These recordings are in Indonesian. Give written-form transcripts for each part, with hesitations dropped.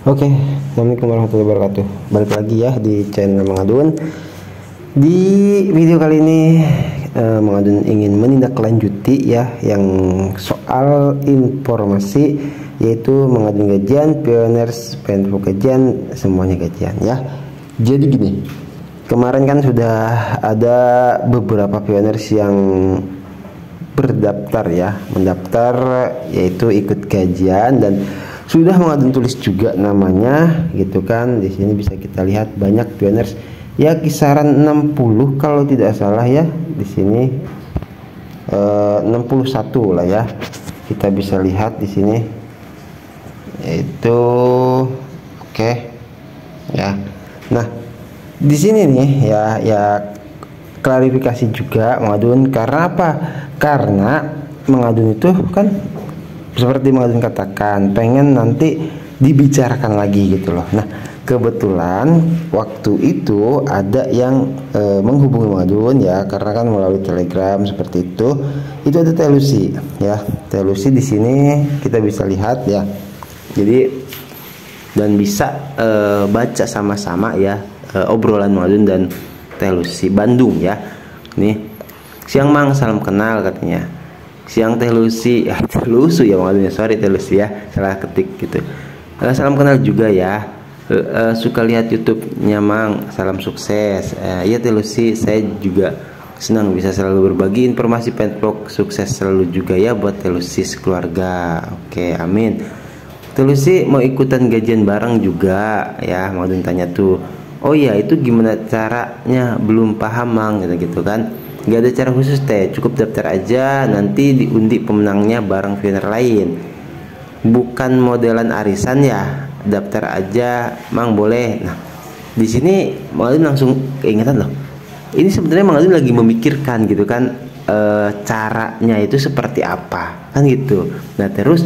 Oke, Assalamualaikum warahmatullahi wabarakatuh. Balik lagi ya di channel Mang Adun. Di video kali ini Mang Adun ingin menindaklanjuti ya yang soal informasi, yaitu Mang Adun gajian, pioners, penfo gajian, semuanya gajian ya. Jadi gini, kemarin kan sudah ada beberapa pioners yang berdaftar ya, mendaftar yaitu ikut gajian, dan sudah Mang Adun tulis juga namanya gitu kan. Di sini bisa kita lihat banyak pioners ya, kisaran 60 kalau tidak salah ya. Di sini 61 lah ya. Kita bisa lihat di sini itu oke ya. Nah, di sini nih ya klarifikasi juga Mang Adun, karena apa? Karena Mang Adun itu kan seperti Mang Adun katakan pengen nanti dibicarakan lagi gitu loh. Nah, kebetulan waktu itu ada yang menghubungi Mang Adun ya, karena kan melalui Telegram seperti itu. Itu ada Teh Lucy ya. Teh Lucy di sini kita bisa lihat ya. Jadi dan bisa baca sama-sama ya obrolan Mang Adun dan Teh Lucy Bandung ya. Nih, siang Mang, salam kenal katanya. Siang Teh Lucy, ya Teh Lucy ya Mang Adun, sorry Teh Lucy ya, salah ketik gitu. Salam kenal juga ya. Suka lihat YouTube-nya Mang, salam sukses. Iya Teh Lucy, saya juga senang bisa selalu berbagi informasi penvlog, sukses selalu juga ya buat Teh Lucy sekeluarga. Oke, amin. Teh Lucy mau ikutan gajian bareng juga ya, Mang Adun tanya tuh. Oh iya, itu gimana caranya? Belum paham Mang, gitu kan. Gak ada cara khusus Teh, cukup daftar aja, nanti diundi pemenangnya bareng pioner lain. Bukan modelan arisan ya, daftar aja Mang, boleh. Nah, di sini Mang Adun langsung keingetan loh. Ini sebenarnya Mang Adun lagi memikirkan gitu kan, caranya itu seperti apa kan gitu. Nah terus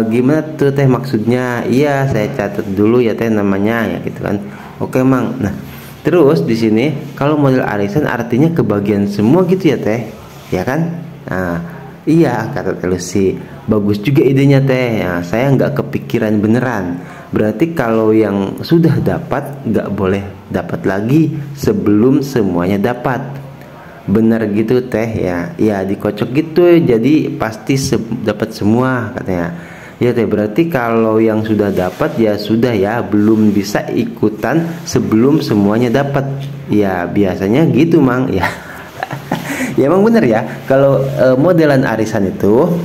gimana tuh Teh maksudnya? Iya, saya catat dulu ya Teh namanya ya gitu kan. Oke Mang. Nah, terus di sini kalau model arisan artinya kebagian semua gitu ya Teh, ya kan? Nah, iya kata Teh Lucy, bagus juga idenya Teh. Nah, saya nggak kepikiran beneran. Berarti kalau yang sudah dapat nggak boleh dapat lagi sebelum semuanya dapat. Bener gitu Teh ya? Ya dikocok gitu, jadi pasti dapat semua katanya. Ya Teh, berarti kalau yang sudah dapat ya sudah ya, belum bisa ikutan sebelum semuanya dapat. Ya biasanya gitu Mang ya. Ya emang bener ya, kalau modelan arisan itu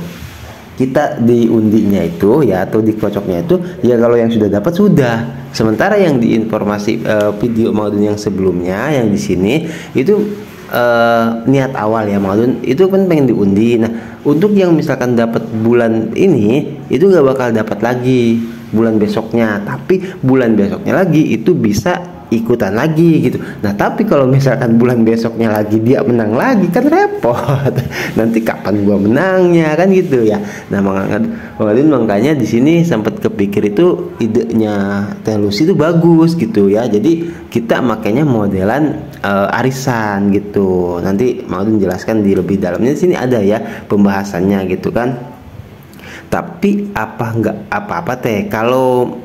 kita diundinya itu ya, atau dikocoknya itu ya kalau yang sudah dapat sudah. Sementara yang di informasi video Mang Adun yang sebelumnya, yang di sini itu niat awal ya Mang Adun itu kan pengen diundi. Nah, untuk yang misalkan dapat bulan ini itu nggak bakal dapat lagi bulan besoknya, tapi bulan besoknya lagi itu bisa ikutan lagi gitu. Nah, tapi kalau misalkan bulan besoknya lagi dia menang lagi kan repot. Nanti kapan gua menangnya kan gitu ya. Nah, Mang Adun makanya di sini sempat kepikir itu idenya Teh Lucy itu bagus gitu ya. Jadi kita makanya modelan arisan gitu. Nanti Mang Adun jelaskan di lebih dalamnya, di sini ada ya pembahasannya gitu kan. Tapi nggak apa-apa Teh kalau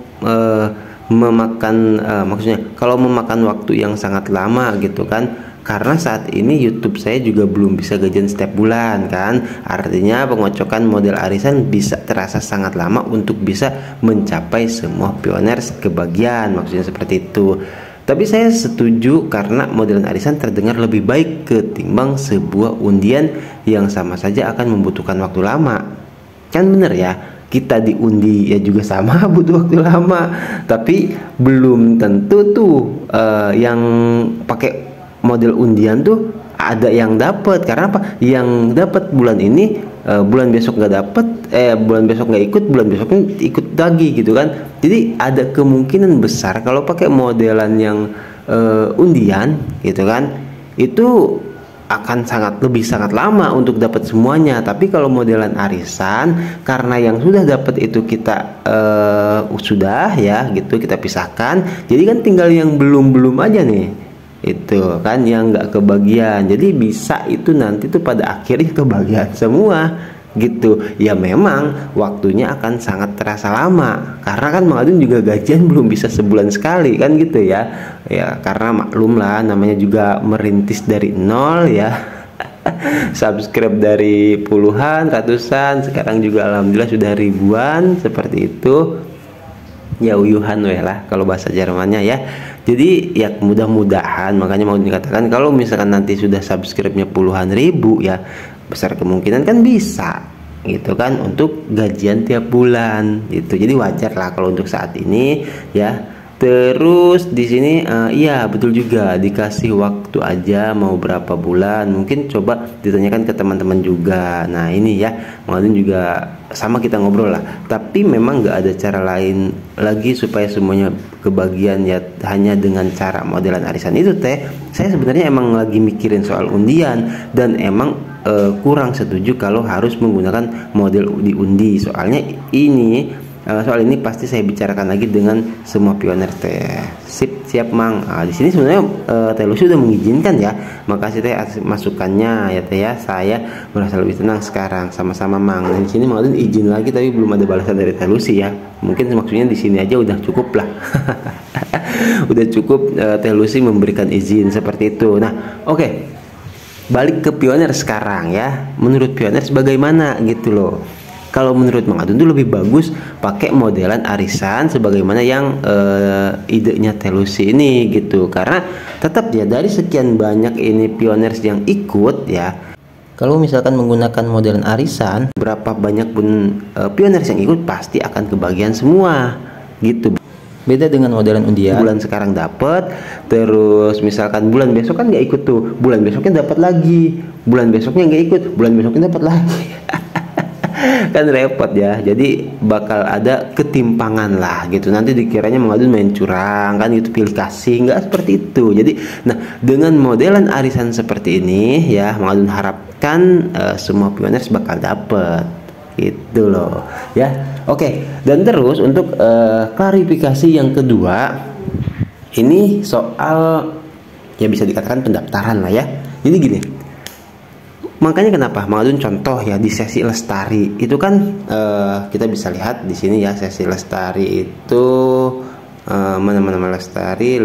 memakan maksudnya kalau memakan waktu yang sangat lama gitu kan, karena saat ini YouTube saya juga belum bisa gajian setiap bulan kan. Artinya pengocokan model arisan bisa terasa sangat lama untuk bisa mencapai semua pioners kebagian, maksudnya seperti itu. Tapi saya setuju karena modelan arisan terdengar lebih baik ketimbang sebuah undian yang sama saja akan membutuhkan waktu lama. Kan bener ya, kita diundi ya juga sama butuh waktu lama, tapi belum tentu tuh yang pakai model undian tuh ada yang dapat. Karena apa? Yang dapat bulan ini bulan besok nggak dapat, bulan besok nggak ikut, bulan besoknya ikut lagi gitu kan. Jadi ada kemungkinan besar kalau pakai modelan yang undian gitu kan, itu akan sangat lama untuk dapat semuanya. Tapi kalau modelan arisan, karena yang sudah dapat itu kita sudah ya gitu kita pisahkan, jadi kan tinggal yang belum aja nih, itu kan yang nggak kebagian. Jadi bisa itu nanti tuh pada akhirnya kebagian semua gitu. Ya memang waktunya akan sangat terasa lama karena kan Mang Adun juga gajian belum bisa sebulan sekali kan gitu ya. Ya karena maklum lah, namanya juga merintis dari nol ya. Subscribe dari puluhan, ratusan, sekarang juga alhamdulillah sudah ribuan seperti itu. Ya uyuhan weh lah kalau bahasa Jermannya ya. Jadi ya mudah-mudahan, makanya mau dikatakan kalau misalkan nanti sudah subscribe-nya puluhan ribu ya, besar kemungkinan kan bisa gitu kan untuk gajian tiap bulan gitu. Jadi wajar lah kalau untuk saat ini ya. Terus di sini iya betul juga, dikasih waktu aja mau berapa bulan, mungkin coba ditanyakan ke teman-teman juga. Nah ini ya, Mang Adun juga sama kita ngobrol lah, tapi memang nggak ada cara lain lagi supaya semuanya kebagian ya hanya dengan cara modelan arisan itu teh. Saya sebenarnya emang lagi mikirin soal undian dan emang kurang setuju kalau harus menggunakan model diundi. Soalnya ini soal ini pasti saya bicarakan lagi dengan semua pioner teh. Sip, siap Mang. Di sini sebenarnya Teh Lucy sudah mengizinkan ya. Makasih teh atas masukannya ya teh ya. Saya merasa lebih tenang sekarang, sama-sama Mang. Dan di sini Mang Adun izin lagi tapi belum ada balasan dari Teh Lucy ya. Mungkin maksudnya di sini aja udah cukup lah. Udah cukup Teh Lucy memberikan izin seperti itu. Nah, oke. Balik ke pioner sekarang ya. Menurut pioner bagaimana gitu loh. Kalau menurut Mang Adun itu lebih bagus pakai modelan arisan sebagaimana yang idenya Teh Lucy ini gitu. Karena tetap ya dari sekian banyak ini pioners yang ikut ya, kalau misalkan menggunakan modelan arisan, berapa banyak pun pioners yang ikut pasti akan kebagian semua gitu. Beda dengan modelan undian, bulan sekarang dapat, terus misalkan bulan besok kan nggak ikut tuh, bulan besoknya dapat lagi, bulan besoknya nggak ikut, bulan besoknya dapat lagi. Kan repot ya, jadi bakal ada ketimpangan lah gitu. Nanti dikiranya Mang Adun main curang kan gitu, pilih kasih, nggak seperti itu. Jadi nah dengan modelan arisan seperti ini ya, Mang Adun harapkan semua pioners bakal dapet gitu loh ya. Oke, dan terus untuk klarifikasi yang kedua, ini soal ya bisa dikatakan pendaftaran lah ya. Jadi gini, makanya kenapa Mang Adun contoh ya di sesi lestari itu kan kita bisa lihat di sini ya, sesi lestari itu mana lestari.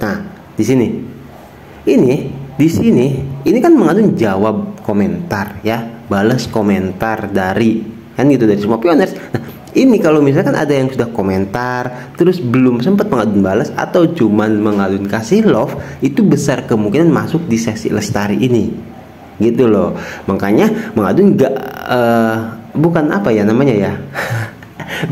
Nah di sini ini kan Mang Adun jawab komentar ya, balas komentar dari kan gitu dari semua pioners. Nah ini kalau misalkan ada yang sudah komentar terus belum sempat Mang Adun balas atau cuman Mang Adun kasih love, itu besar kemungkinan masuk di sesi lestari ini gitu loh. Makanya Mang Adun nggak bukan apa ya namanya ya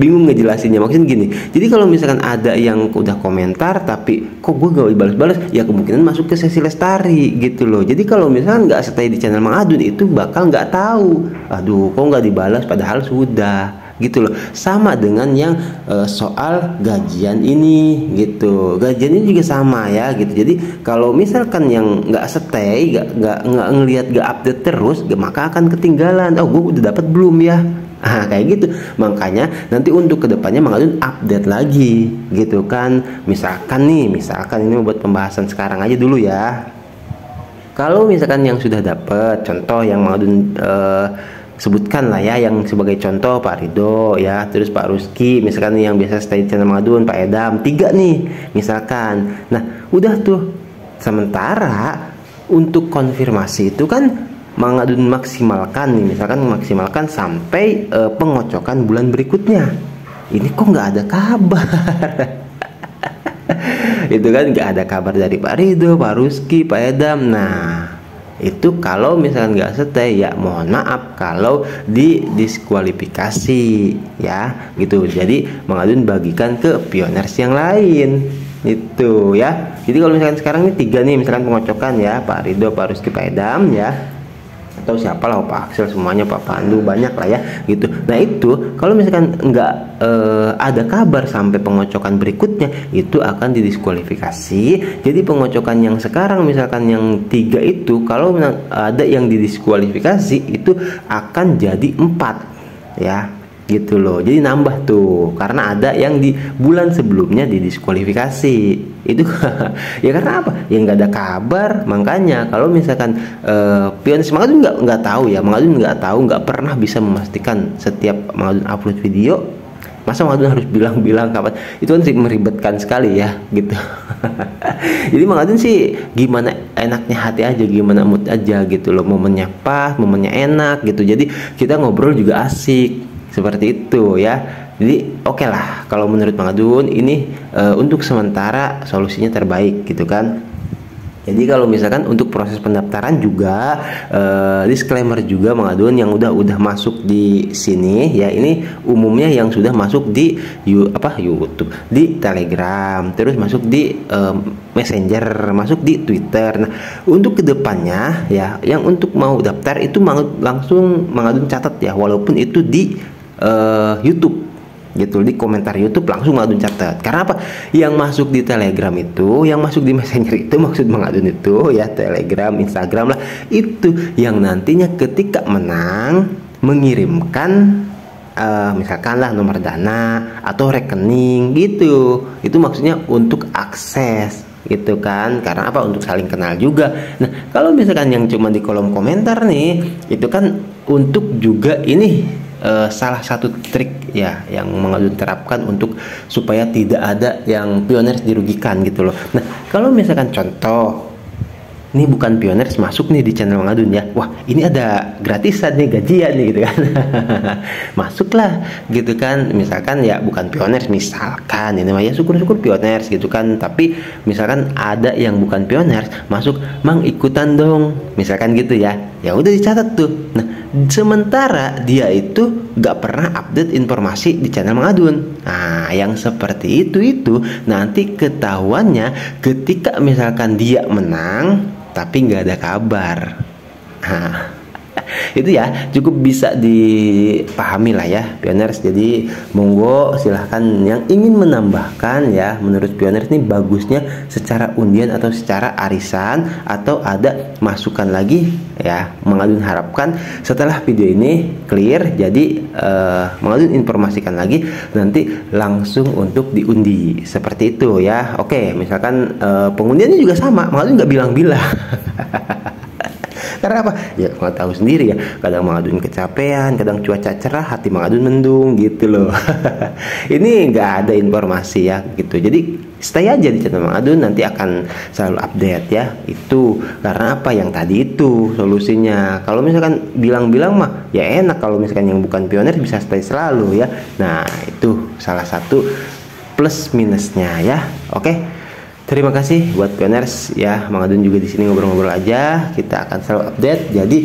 bingung ngejelasinnya. Maksudnya gini, jadi kalau misalkan ada yang udah komentar tapi kok gue gak dibalas-balas, ya kemungkinan masuk ke sesi lestari gitu loh. Jadi kalau misalkan nggak stay di channel Mang Adun itu bakal nggak tahu, aduh kok nggak dibalas padahal sudah gitu loh. Sama dengan yang soal gajian ini gitu, gajian ini juga sama ya gitu. Jadi kalau misalkan yang nggak stay, nggak ngelihat, nggak update terus, maka akan ketinggalan. Oh gue udah dapat belum ya. Kayak gitu. Makanya nanti untuk kedepannya Mang Adun update lagi gitu kan. Misalkan ini buat pembahasan sekarang aja dulu ya. Kalau misalkan yang sudah dapat, contoh yang Mang Adun sebutkan lah ya, yang sebagai contoh Pak Ridho ya, terus Pak Rusky, misalkan yang biasa stay di channel Mang Adun, Pak Edam, 3 nih misalkan. Nah udah tuh. Sementara untuk konfirmasi itu kan Mang Adun maksimalkan nih, misalkan maksimalkan sampai pengocokan bulan berikutnya. Ini kok nggak ada kabar. Itu kan nggak ada kabar dari Pak Ridho, Pak Rusky, Pak Edam. Nah itu kalau misalkan nggak stay ya mohon maaf kalau didiskualifikasi ya gitu. Jadi Mang Adun bagikan ke pioners yang lain itu ya. Jadi kalau misalkan sekarang ini 3 nih misalkan pengocokan ya, Pak Ridho, Pak Rusky, Pak Edam ya, atau siapa lah, Pak Axel, semuanya, Pak Pandu, banyak lah ya gitu. Nah itu kalau misalkan nggak ada kabar sampai pengocokan berikutnya, itu akan didiskualifikasi. Jadi pengocokan yang sekarang misalkan yang 3 itu kalau ada yang didiskualifikasi itu akan jadi 4 ya. gitu loh. Jadi nambah tuh karena ada yang di bulan sebelumnya didiskualifikasi itu. Ya karena apa? Ya nggak ada kabar. Makanya kalau misalkan Pioneers Mangadun nggak tahu ya, Mangadun nggak tahu, nggak pernah bisa memastikan setiap Mangadun upload video. Masa Mangadun harus bilang-bilang kapan? Itu kan sih meribetkan sekali ya gitu. Jadi Mangadun sih gimana enaknya hati aja, gimana mood aja gitu loh. Momennya pas, momennya enak gitu. Jadi kita ngobrol juga asik seperti itu ya. Jadi oke lah kalau menurut Mangadun ini untuk sementara solusinya terbaik gitu kan. Jadi kalau misalkan untuk proses pendaftaran juga disclaimer juga Mangadun yang udah masuk di sini ya, ini umumnya yang sudah masuk di YouTube, di Telegram, terus masuk di Messenger, masuk di Twitter. Nah, untuk kedepannya ya, yang untuk mau daftar itu langsung Mangadun catat ya, walaupun itu di YouTube gitu, di komentar YouTube langsung Mangadun catat. Karena apa? Yang masuk di Telegram itu, yang masuk di Messenger itu, maksud Mangadun itu ya Telegram, Instagram lah, itu yang nantinya ketika menang mengirimkan misalkan lah nomor dana atau rekening gitu. Itu maksudnya untuk akses gitu kan, karena apa? Untuk saling kenal juga. Nah, kalau misalkan yang cuma di kolom komentar nih, itu kan untuk juga ini salah satu trik ya yang Mangadun terapkan untuk supaya tidak ada yang Pioneers dirugikan gitu loh. Nah, kalau misalkan contoh ini bukan Pioneers masuk nih di channel Mangadun ya, wah ini ada gratisan nih, gajian nih gitu kan. Masuklah gitu kan, misalkan ya bukan Pioneers, misalkan ini mah ya syukur-syukur Pioneers gitu kan, tapi misalkan ada yang bukan Pioneers masuk, Mang ikutan dong misalkan gitu ya, ya udah dicatat tuh. Nah, sementara dia itu gak pernah update informasi di channel Mangadun. Nah, yang seperti itu nanti ketahuannya ketika misalkan dia menang tapi nggak ada kabar. Nah, itu ya cukup bisa dipahami lah ya Pioneers. Jadi monggo silahkan yang ingin menambahkan ya, menurut Pioneers ini bagusnya secara undian atau secara arisan, atau ada masukan lagi ya. Mangadun harapkan setelah video ini clear, jadi Mangadun informasikan lagi nanti langsung untuk diundi seperti itu ya. Oke, misalkan pengundiannya juga sama, Mangadun nggak bilang-bilang. Karena apa? Ya nggak tahu sendiri ya. Kadang Mangadun kecapean, kadang cuaca cerah, hati Mangadun mendung gitu loh. Ini nggak ada informasi ya gitu. Jadi stay aja di channel Mangadun, nanti akan selalu update ya. Itu karena apa? Yang tadi itu solusinya. Kalau misalkan bilang-bilang mah ya enak, kalau misalkan yang bukan Pioneers bisa stay selalu ya. Nah, itu salah satu plus minusnya ya. Oke. Terima kasih buat Pioneers ya. Mangadun juga di sini ngobrol-ngobrol aja. Kita akan selalu update. Jadi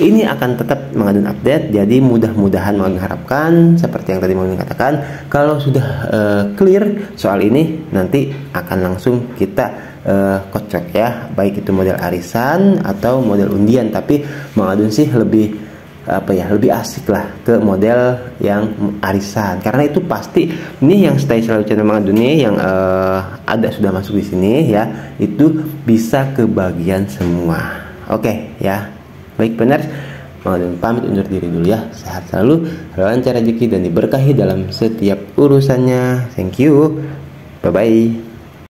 ini akan tetap Mangadun update. Jadi mudah-mudahan Mangadun harapkan seperti yang tadi Mangadun katakan, kalau sudah clear soal ini nanti akan langsung kita kocok ya, baik itu model arisan atau model undian. Tapi Mangadun sih lebih lebih asik lah ke model yang arisan, karena itu pasti ini yang stay selalu channel Mangadun nih, yang ada sudah masuk di sini ya, itu bisa kebagian semua. Oke ya, baik Pioneers, Mangadun pamit undur diri dulu ya. Sehat selalu, lancar rezeki dan diberkahi dalam setiap urusannya. Thank you, bye bye.